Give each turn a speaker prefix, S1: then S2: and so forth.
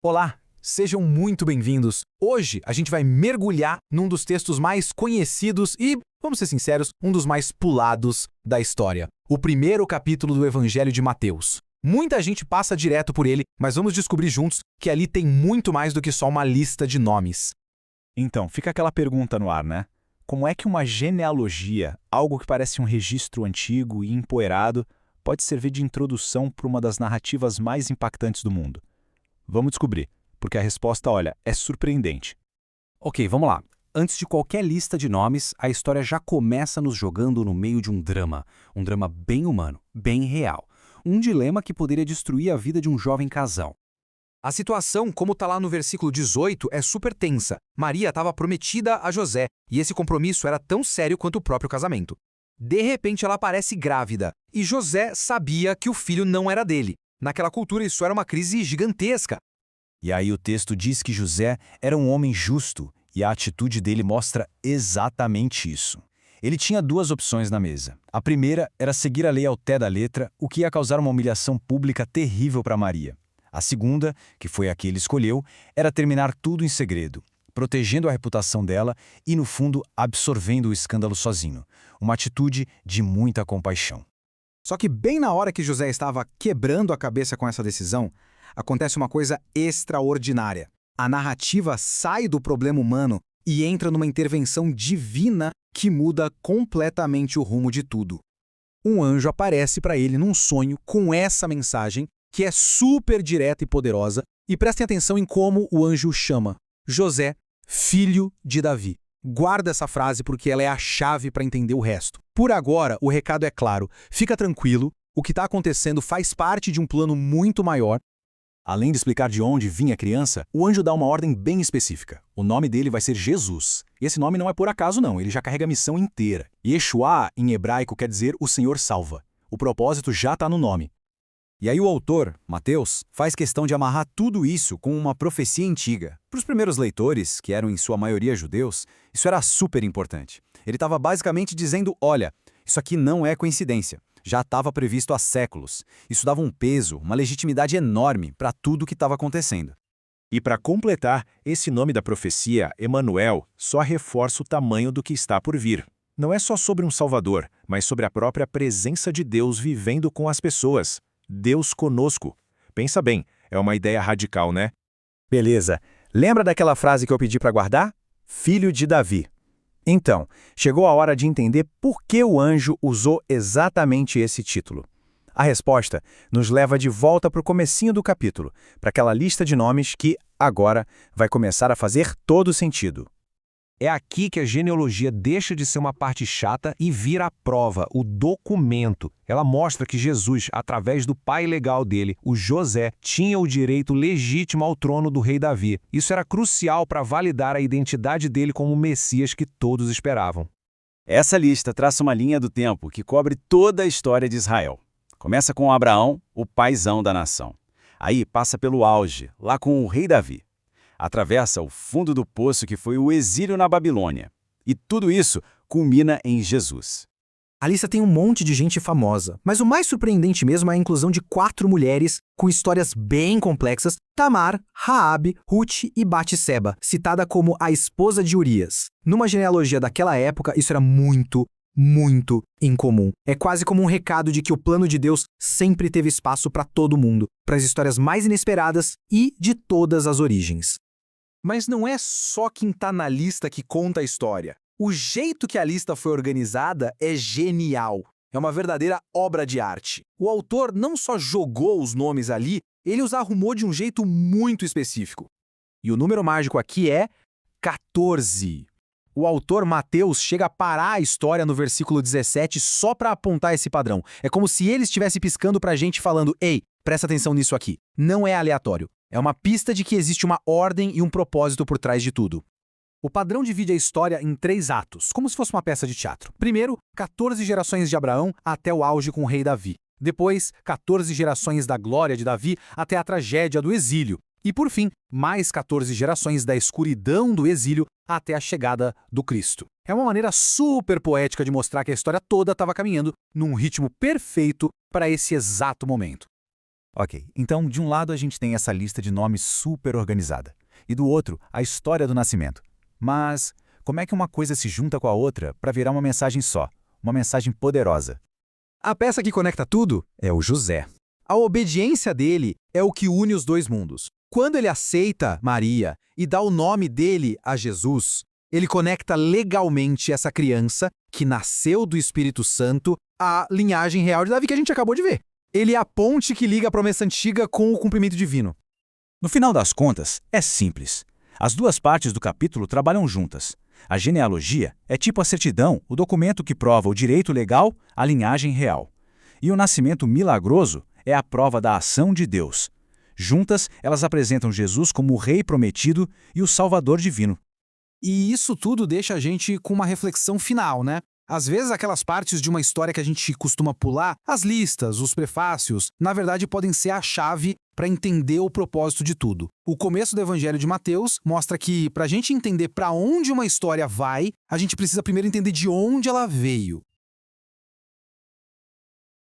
S1: Olá, sejam muito bem-vindos. Hoje a gente vai mergulhar num dos textos mais conhecidos e, vamos ser sinceros, um dos mais pulados da história. O primeiro capítulo do Evangelho de Mateus. Muita gente passa direto por ele, mas vamos descobrir juntos que ali tem muito mais do que só uma lista de nomes.
S2: Então, fica aquela pergunta no ar, né? Como é que uma genealogia, algo que parece um registro antigo e empoeirado, pode servir de introdução para uma das narrativas mais impactantes do mundo? Vamos descobrir, porque a resposta, olha, é surpreendente.
S3: Ok, vamos lá. Antes de qualquer lista de nomes, a história já começa nos jogando no meio de um drama bem humano, bem real. Um dilema que poderia destruir a vida de um jovem casal.
S1: A situação, como está lá no versículo 18, é super tensa. Maria estava prometida a José, e esse compromisso era tão sério quanto o próprio casamento. De repente, ela aparece grávida, e José sabia que o filho não era dele. Naquela cultura, isso era uma crise gigantesca.
S2: E aí o texto diz que José era um homem justo, e a atitude dele mostra exatamente isso. Ele tinha duas opções na mesa. A primeira era seguir a lei ao pé da letra, o que ia causar uma humilhação pública terrível para Maria. A segunda, que foi a que ele escolheu, era terminar tudo em segredo, protegendo a reputação dela e, no fundo, absorvendo o escândalo sozinho. Uma atitude de muita compaixão.
S4: Só que bem na hora que José estava quebrando a cabeça com essa decisão, acontece uma coisa extraordinária. A narrativa sai do problema humano e entra numa intervenção divina que muda completamente o rumo de tudo. Um anjo aparece para ele num sonho com essa mensagem, que é super direta e poderosa, e prestem atenção em como o anjo o chama: José, filho de Davi. Guarda essa frase porque ela é a chave para entender o resto. Por agora, o recado é claro. Fica tranquilo, o que está acontecendo faz parte de um plano muito maior.
S2: Além de explicar de onde vinha a criança, o anjo dá uma ordem bem específica. O nome dele vai ser Jesus. E esse nome não é por acaso não, ele já carrega a missão inteira. Yeshua, em hebraico, quer dizer o Senhor salva. O propósito já está no nome.
S5: E aí o autor, Mateus, faz questão de amarrar tudo isso com uma profecia antiga. Para os primeiros leitores, que eram em sua maioria judeus, isso era super importante. Ele estava basicamente dizendo, olha, isso aqui não é coincidência. Já estava previsto há séculos. Isso dava um peso, uma legitimidade enorme para tudo o que estava acontecendo.
S6: E para completar, esse nome da profecia, Emanuel, só reforça o tamanho do que está por vir. Não é só sobre um Salvador, mas sobre a própria presença de Deus vivendo com as pessoas. Deus conosco. Pensa bem, é uma ideia radical, né?
S5: Beleza. Lembra daquela frase que eu pedi para guardar? Filho de Davi. Então, chegou a hora de entender por que o anjo usou exatamente esse título. A resposta nos leva de volta para o comecinho do capítulo, para aquela lista de nomes que, agora, vai começar a fazer todo sentido.
S7: É aqui que a genealogia deixa de ser uma parte chata e vira a prova, o documento. Ela mostra que Jesus, através do pai legal dele, o José, tinha o direito legítimo ao trono do rei Davi. Isso era crucial para validar a identidade dele como o Messias que todos esperavam.
S5: Essa lista traça uma linha do tempo que cobre toda a história de Israel. Começa com Abraão, o paizão da nação. Aí passa pelo auge, lá com o rei Davi. Atravessa o fundo do poço que foi o exílio na Babilônia. E tudo isso culmina em Jesus.
S4: A lista tem um monte de gente famosa, mas o mais surpreendente mesmo é a inclusão de 4 mulheres com histórias bem complexas: Tamar, Raabe, Ruth e Batseba, citada como a esposa de Urias. Numa genealogia daquela época, isso era muito incomum. É quase como um recado de que o plano de Deus sempre teve espaço para todo mundo, para as histórias mais inesperadas e de todas as origens.
S1: Mas não é só quem está na lista que conta a história. O jeito que a lista foi organizada é genial. É uma verdadeira obra de arte. O autor não só jogou os nomes ali, ele os arrumou de um jeito muito específico. E o número mágico aqui é 14. O autor Mateus chega a parar a história no versículo 17 só para apontar esse padrão. É como se ele estivesse piscando para a gente falando: ei, presta atenção nisso aqui. Não é aleatório. É uma pista de que existe uma ordem e um propósito por trás de tudo. O padrão divide a história em 3 atos, como se fosse uma peça de teatro. Primeiro, 14 gerações de Abraão até o auge com o rei Davi. Depois, 14 gerações da glória de Davi até a tragédia do exílio. E, por fim, mais 14 gerações da escuridão do exílio até a chegada do Cristo. É uma maneira super poética de mostrar que a história toda estava caminhando num ritmo perfeito para esse exato momento.
S5: Ok, então de um lado a gente tem essa lista de nomes super organizada, e do outro, a história do nascimento. Mas como é que uma coisa se junta com a outra para virar uma mensagem só, uma mensagem poderosa?
S1: A peça que conecta tudo é o José. A obediência dele é o que une os dois mundos. Quando ele aceita Maria e dá o nome dele a Jesus, ele conecta legalmente essa criança que nasceu do Espírito Santo à linhagem real de Davi que a gente acabou de ver. Ele é a ponte que liga a promessa antiga com o cumprimento divino.
S2: No final das contas, é simples. As duas partes do capítulo trabalham juntas. A genealogia é tipo a certidão, o documento que prova o direito legal, a linhagem real. E o nascimento milagroso é a prova da ação de Deus. Juntas, elas apresentam Jesus como o Rei prometido e o Salvador divino.
S1: E isso tudo deixa a gente com uma reflexão final, né? Às vezes aquelas partes de uma história que a gente costuma pular, as listas, os prefácios, na verdade podem ser a chave para entender o propósito de tudo. O começo do Evangelho de Mateus mostra que para a gente entender para onde uma história vai, a gente precisa primeiro entender de onde ela veio.